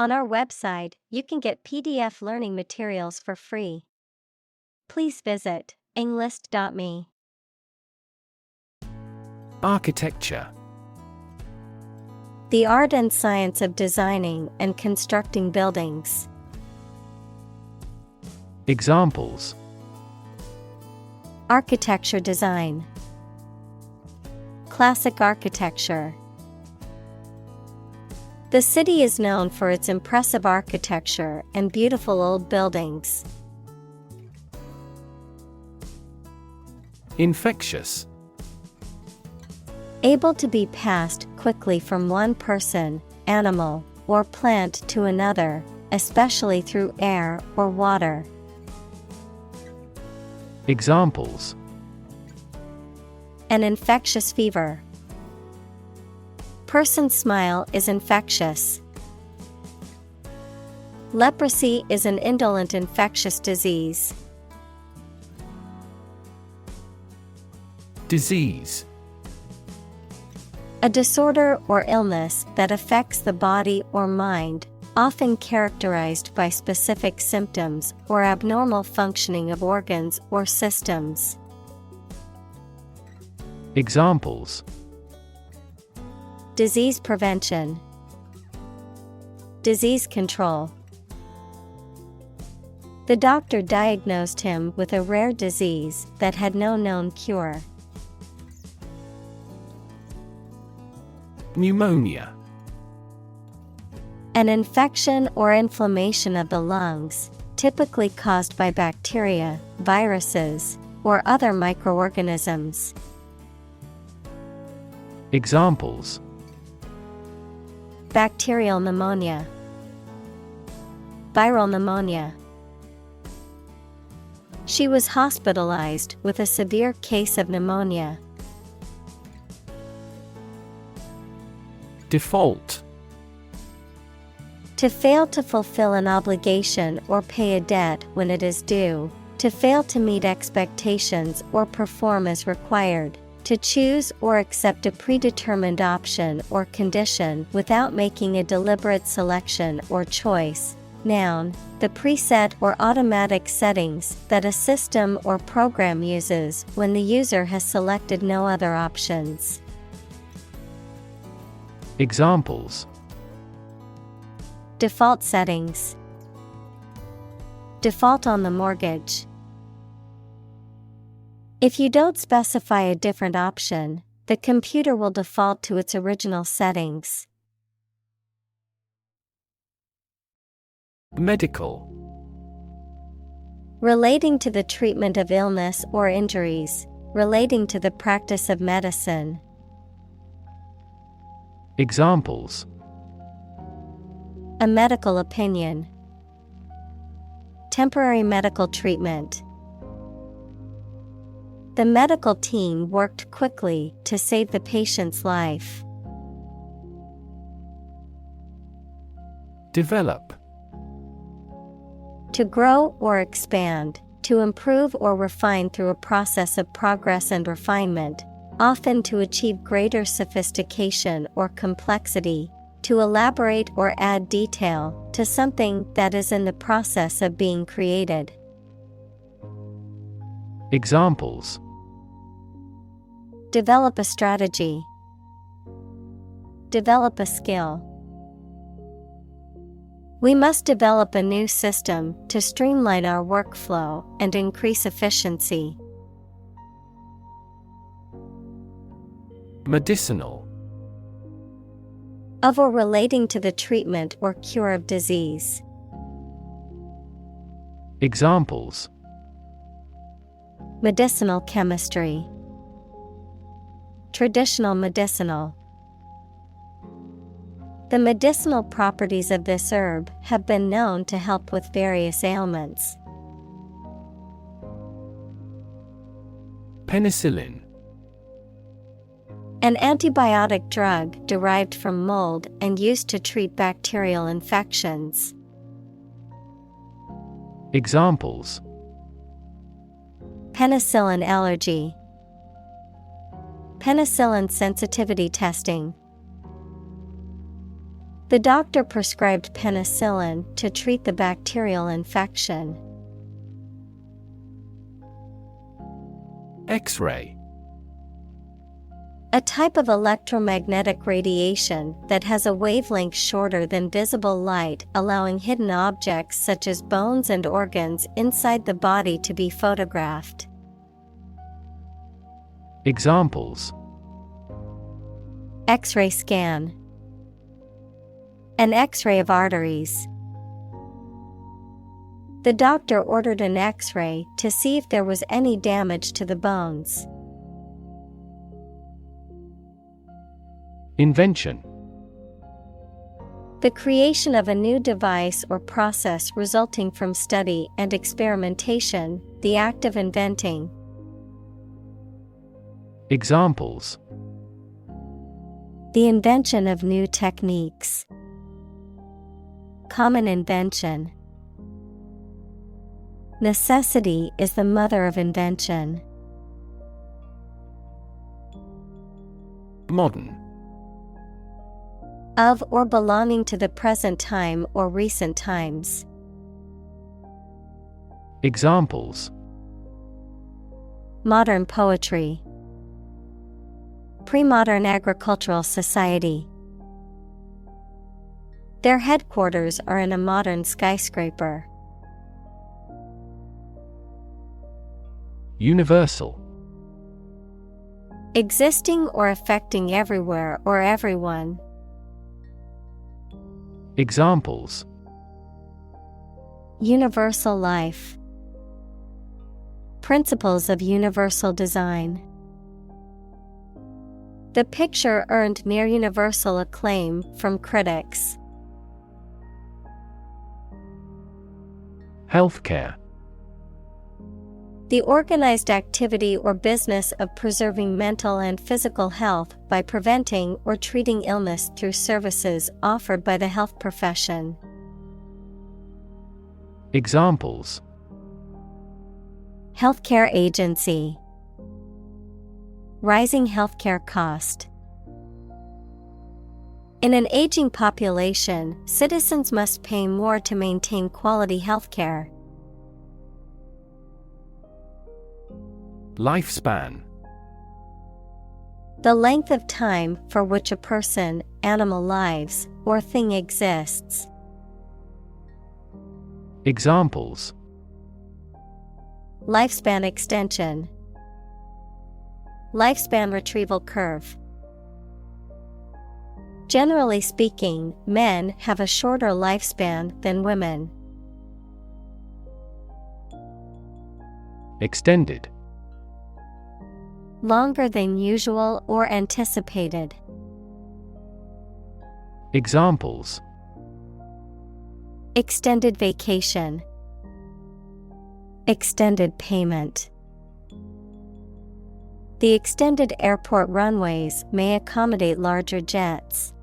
On our website, you can get PDF learning materials for free. Please visit englist.me. Architecture. The art and science of designing and constructing buildings. Examples: Architecture design. Classic architecture. The city is known for its impressive architecture and beautiful old buildings. Infectious. Able to be passed quickly from one person, animal, or plant to another, especially through air or water. Examples: An infectious fever. Person's smile is infectious. Leprosy is an indolent infectious disease. Disease. A disorder or illness that affects the body or mind, often characterized by specific symptoms or abnormal functioning of organs or systems. Examples: Disease prevention. Disease control. The doctor diagnosed him with a rare disease that had no known cure. Pneumonia. An infection or inflammation of the lungs, typically caused by bacteria, viruses, or other microorganisms. Examples: Bacterial pneumonia. Viral pneumonia. She was hospitalized with a severe case of pneumonia. Default. To fail to fulfill an obligation or pay a debt when it is due, to fail to meet expectations or perform as required, to choose or accept a predetermined option or condition without making a deliberate selection or choice. Noun, the preset or automatic settings that a system or program uses when the user has selected no other options. Examples: Default settings. Default on the mortgage. If you don't specify a different option, the computer will default to its original settings. Medical. Relating to the treatment of illness or injuries, relating to the practice of medicine. Examples: A medical opinion. Temporary medical treatment. The medical team worked quickly to save the patient's life. Develop. To grow or expand, to improve or refine through a process of progress and refinement, often to achieve greater sophistication or complexity, to elaborate or add detail to something that is in the process of being created. Examples: Develop a strategy. Develop a skill. We must develop a new system to streamline our workflow and increase efficiency. Medicinal. Of or relating to the treatment or cure of disease. Examples: Medicinal chemistry. Traditional medicinal. The medicinal properties of this herb have been known to help with various ailments. Penicillin. An antibiotic drug derived from mold and used to treat bacterial infections. Examples: Penicillin allergy. Penicillin sensitivity testing. The doctor prescribed penicillin to treat the bacterial infection. X-ray. A type of electromagnetic radiation that has a wavelength shorter than visible light, allowing hidden objects such as bones and organs inside the body to be photographed. Examples: X-ray scan. An X-ray of arteries. The doctor ordered an X-ray to see if there was any damage to the bones. Invention. The creation of a new device or process resulting from study and experimentation, the act of inventing. Examples: The invention of new techniques. Common invention. Necessity is the mother of invention. Modern. Of or belonging to the present time or recent times. Examples: Modern poetry. Pre-modern agricultural society. Their headquarters are in a modern skyscraper. Universal. Existing or affecting everywhere or everyone. Examples: Universal life. Principles of universal design. The picture earned near universal acclaim from critics. Healthcare. The organized activity or business of preserving mental and physical health by preventing or treating illness through services offered by the health profession. Examples: Healthcare agency. Rising healthcare cost. In an aging population, citizens must pay more to maintain quality healthcare. Lifespan. The length of time for which a person, animal lives, or thing exists. Examples: Lifespan extension. Lifespan retrieval curve. Generally speaking, men have a shorter lifespan than women. Extended. Longer than usual or anticipated. Examples: Extended vacation. Extended payment. The extended airport runways may accommodate larger jets.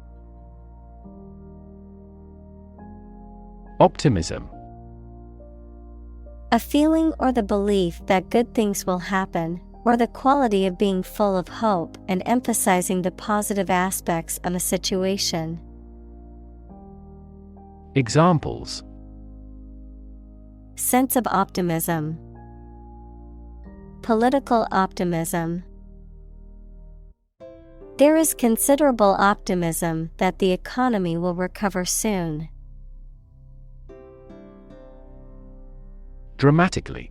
Optimism. A feeling or the belief that good things will happen, or the quality of being full of hope and emphasizing the positive aspects of a situation. Examples: Sense of optimism. Political optimism. There is considerable optimism that the economy will recover soon. Dramatically.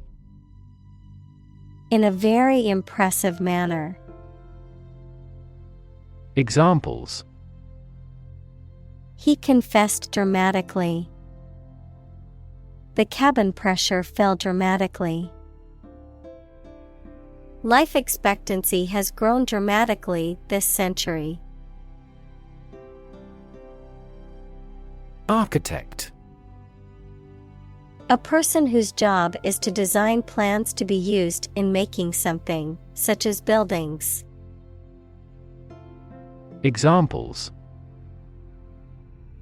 In a very impressive manner. Examples: He confessed dramatically. The cabin pressure fell dramatically. Life expectancy has grown dramatically this century. Architect. A person whose job is to design plans to be used in making something, such as buildings. Examples: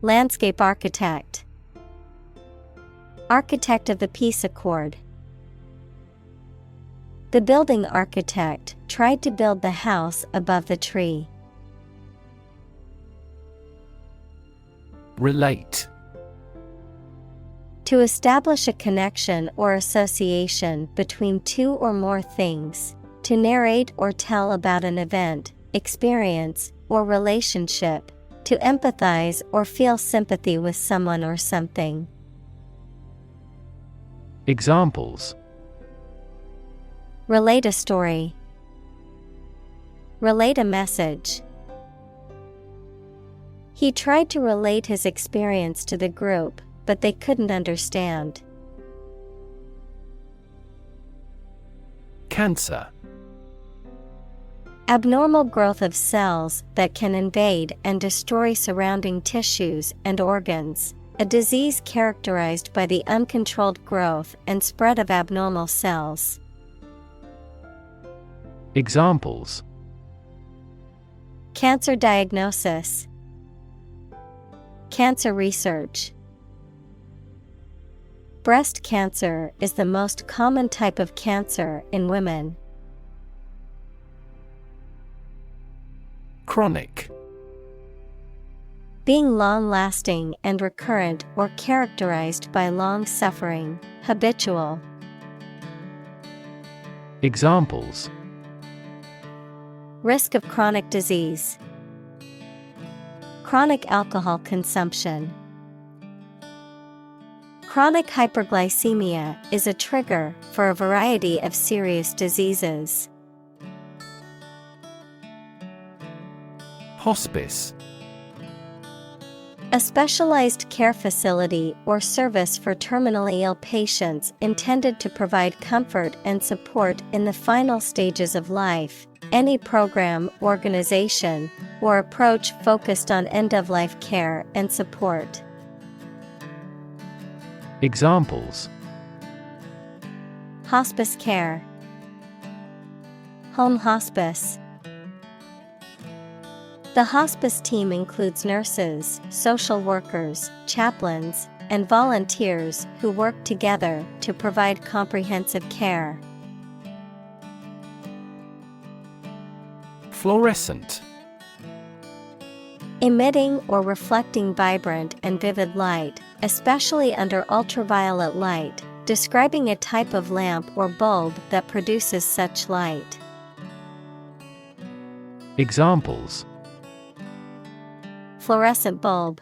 Landscape architect. Architect of the peace accord. The building architect tried to build the house above the tree. Relate. To establish a connection or association between two or more things. To narrate or tell about an event, experience, or relationship. To empathize or feel sympathy with someone or something. Examples: Relate a story. Relate a message. He tried to relate his experience to the group, but they couldn't understand. Cancer. Abnormal growth of cells that can invade and destroy surrounding tissues and organs. A disease characterized by the uncontrolled growth and spread of abnormal cells. Examples: Cancer diagnosis. Cancer research. Breast cancer is the most common type of cancer in women. Chronic. Being long-lasting and recurrent or characterized by long suffering, habitual. Examples: Risk of chronic disease. Chronic alcohol consumption. Chronic hyperglycemia is a trigger for a variety of serious diseases. Hospice. A specialized care facility or service for terminally ill patients intended to provide comfort and support in the final stages of life. Any program, organization, or approach focused on end-of-life care and support. Examples: Hospice care. Home hospice. The hospice team includes nurses, social workers, chaplains, and volunteers who work together to provide comprehensive care. Fluorescent. Emitting or reflecting vibrant and vivid light, especially under ultraviolet light, describing a type of lamp or bulb that produces such light. Examples: Fluorescent bulb.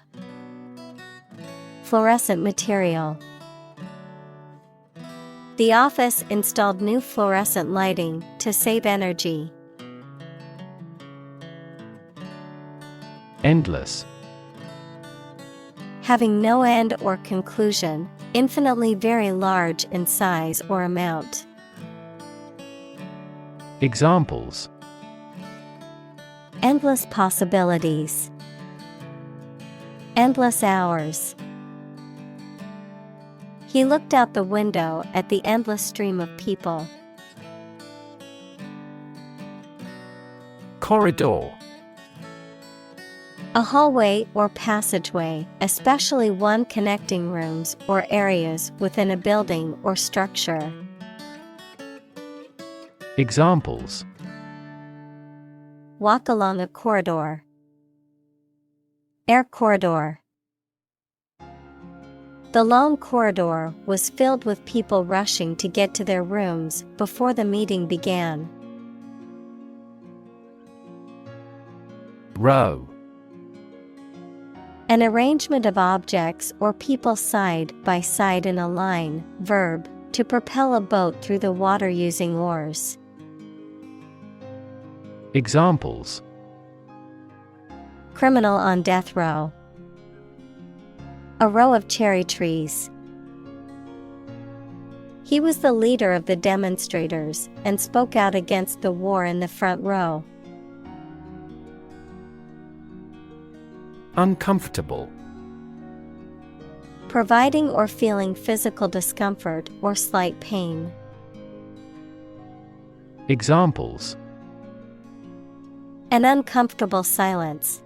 Fluorescent material. The office installed new fluorescent lighting to save energy. Endless. Having no end or conclusion, infinitely very large in size or amount. Examples: Endless possibilities. Endless hours. He looked out the window at the endless stream of people. Corridor. A hallway or passageway, especially one connecting rooms or areas within a building or structure. Examples: Walk along a corridor. Air corridor. The long corridor was filled with people rushing to get to their rooms before the meeting began. Row. An arrangement of objects or people side by side in a line, verb, to propel a boat through the water using oars. Examples: Criminal on death row. A row of cherry trees. He was the leader of the demonstrators and spoke out against the war in the front row. Uncomfortable. Providing or feeling physical discomfort or slight pain. Examples: An uncomfortable silence.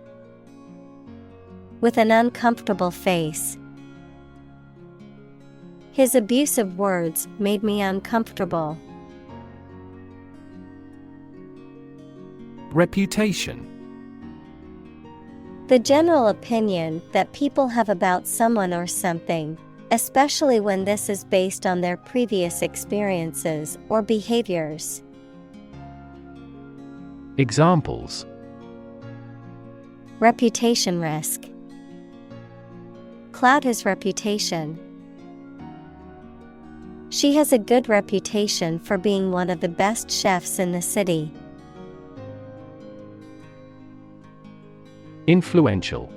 With an uncomfortable face. His abusive words made me uncomfortable. Reputation. The general opinion that people have about someone or something, especially when this is based on their previous experiences or behaviors. Examples: Reputation risk. Cloud his reputation. She has a good reputation for being one of the best chefs in the city. Influential.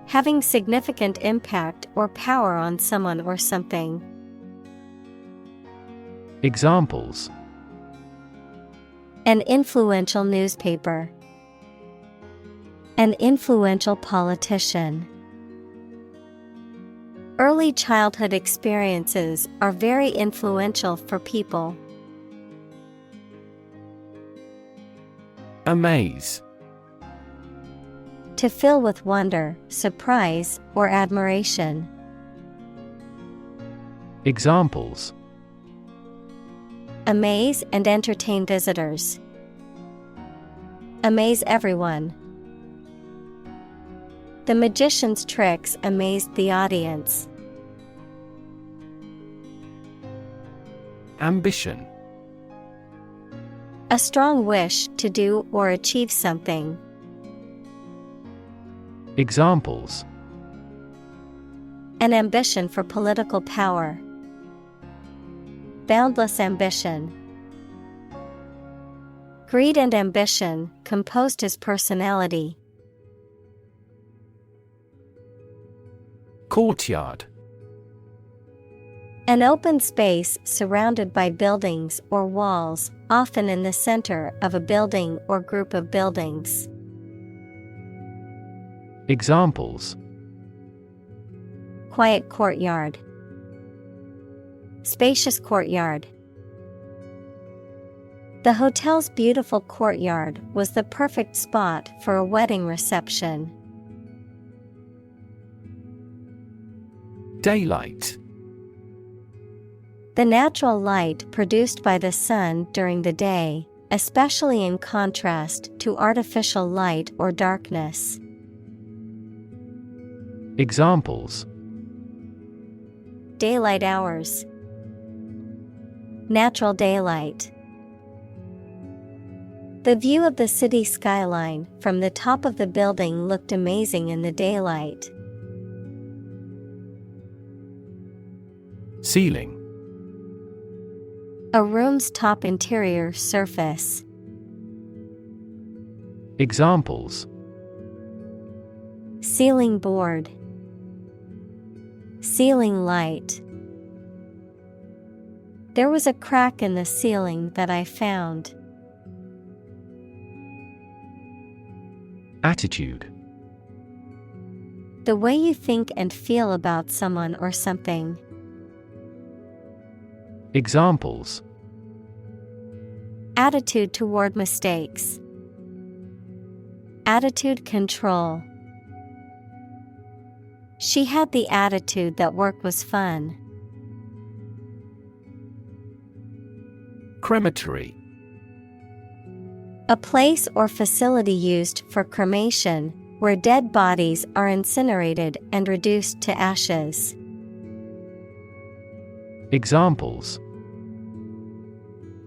Having significant impact or power on someone or something. Examples: An influential newspaper. An influential politician. Early childhood experiences are very influential for people. Amaze. To fill with wonder, surprise, or admiration. Examples: Amaze and entertain visitors. Amaze everyone. The magician's tricks amazed the audience. Ambition. A strong wish to do or achieve something. Examples: An ambition for political power. Boundless ambition. Greed and ambition composed his personality. Courtyard. An open space surrounded by buildings or walls, often in the center of a building or group of buildings. Examples: Quiet courtyard. Spacious courtyard. The hotel's beautiful courtyard was the perfect spot for a wedding reception. Daylight. The natural light produced by the sun during the day, especially in contrast to artificial light or darkness. Examples: Daylight hours. Natural daylight. The view of the city skyline from the top of the building looked amazing in the daylight. Ceiling. A room's top interior surface. Examples: Ceiling board. Ceiling light. There was a crack in the ceiling that I found. Attitude. The way you think and feel about someone or something. Examples: Attitude toward mistakes. Attitude control. She had the attitude that work was fun. Crematory. A place or facility used for cremation, where dead bodies are incinerated and reduced to ashes. Examples: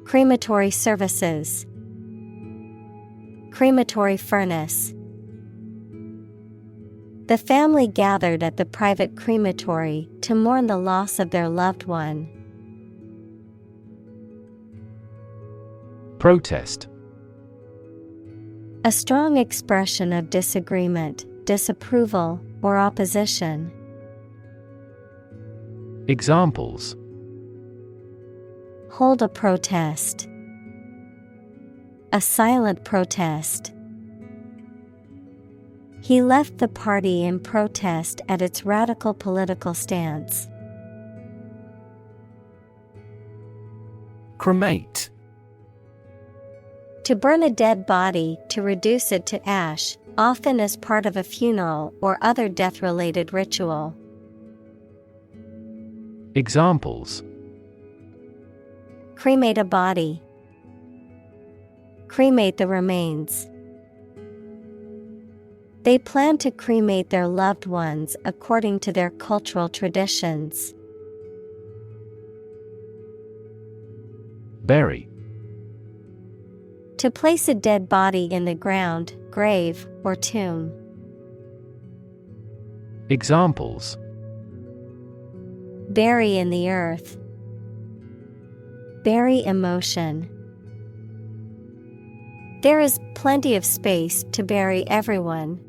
Crematory services. Crematory furnace. The family gathered at the private crematory to mourn the loss of their loved one. Protest. A strong expression of disagreement, disapproval, or opposition. Examples: Hold a protest. A silent protest. He left the party in protest at its radical political stance. Cremate. To burn a dead body to reduce it to ash, often as part of a funeral or other death-related ritual. Examples: Cremate a body. Cremate the remains. They plan to cremate their loved ones according to their cultural traditions. Bury. To place a dead body in the ground, grave, or tomb. Examples: Bury in the earth. Bury emotion. There is plenty of space to bury everyone.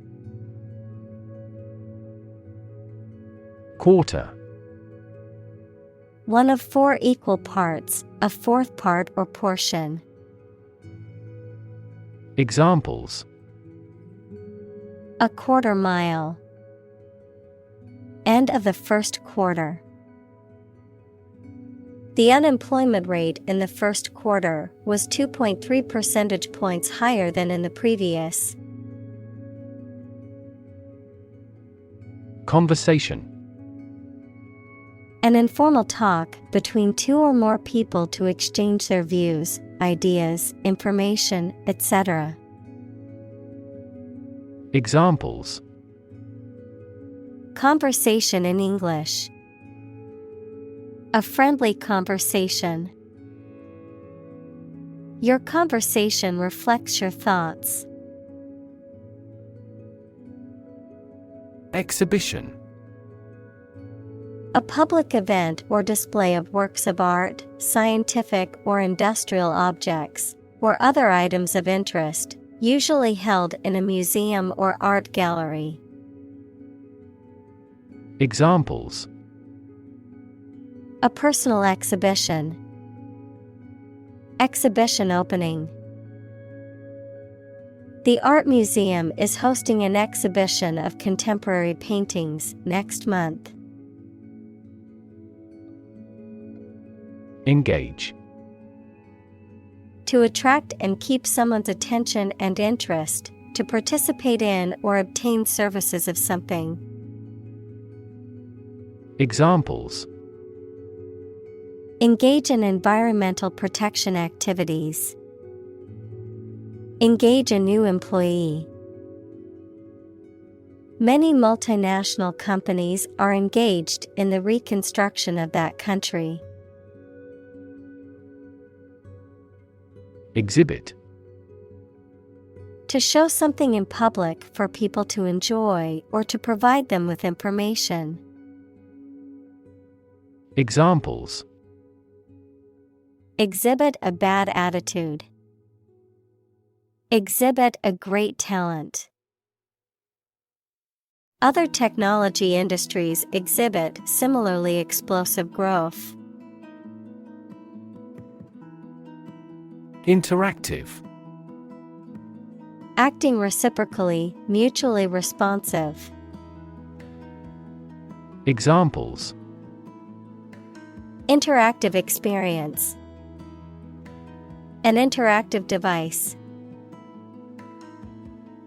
Quarter. One of 4 equal parts, a fourth part or portion. Examples: A quarter mile. End of the first quarter. The unemployment rate in the first quarter was 2.3 percentage points higher than in the previous. Conversation. An informal talk between 2 or more people to exchange their views, ideas, information, etc. Examples: Conversation in English. A friendly conversation. Your conversation reflects your thoughts. Exhibition. A public event or display of works of art, scientific or industrial objects, or other items of interest, usually held in a museum or art gallery. Examples: A personal exhibition. Exhibition opening. The art museum is hosting an exhibition of contemporary paintings next month. Engage. To attract and keep someone's attention and interest, to participate in or obtain services of something. Examples: Engage in environmental protection activities. Engage a new employee. Many multinational companies are engaged in the reconstruction of that country. Exhibit. To show something in public for people to enjoy or to provide them with information. Examples: Exhibit a bad attitude. Exhibit a great talent. Other technology industries exhibit similarly explosive growth. Interactive. Acting reciprocally, mutually responsive. Examples: Interactive experience. An interactive device.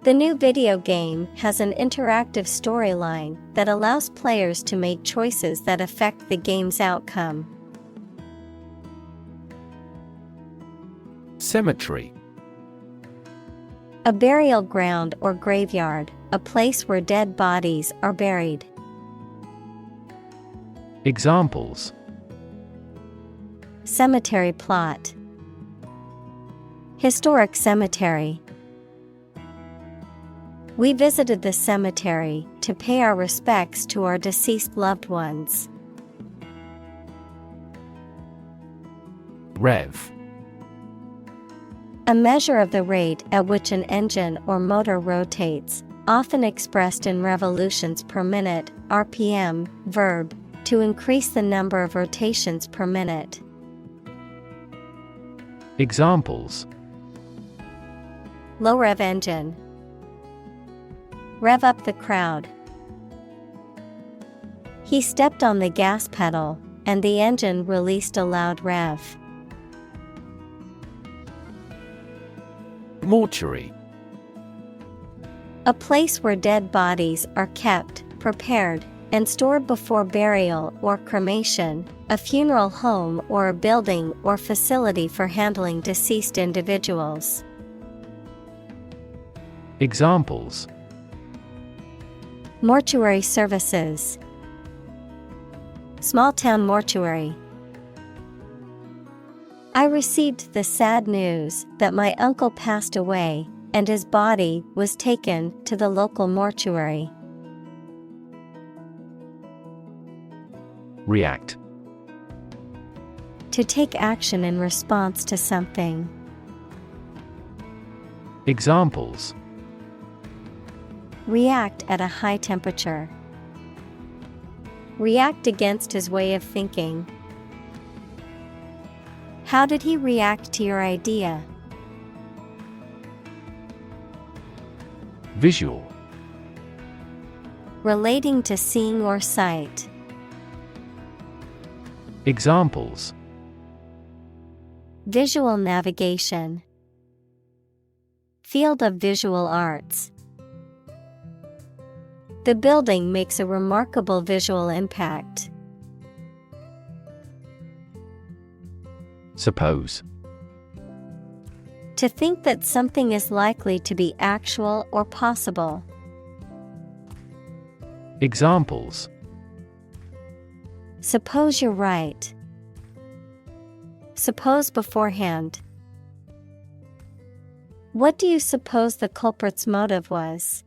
The new video game has an interactive storyline that allows players to make choices that affect the game's outcome. Cemetery. A burial ground or graveyard, a place where dead bodies are buried. Examples: Cemetery plot. Historic cemetery. We visited the cemetery to pay our respects to our deceased loved ones. Rev. A measure of the rate at which an engine or motor rotates, often expressed in revolutions per minute, RPM, verb, to increase the number of rotations per minute. Examples: Low rev engine. Rev up the crowd. He stepped on the gas pedal, and the engine released a loud rev. Mortuary. A place where dead bodies are kept, prepared, and stored before burial or cremation, a funeral home or a building or facility for handling deceased individuals. Examples: Mortuary services. Small town mortuary. I received the sad news that my uncle passed away, and his body was taken to the local mortuary. React. To take action in response to something. Examples: React at a high temperature. React against his way of thinking. How did he react to your idea? Visual. Relating to seeing or sight. Examples: Visual navigation. Field of visual arts. The building makes a remarkable visual impact. Suppose. To think that something is likely to be actual or possible. Examples: Suppose you're right. Suppose beforehand. What do you suppose the culprit's motive was?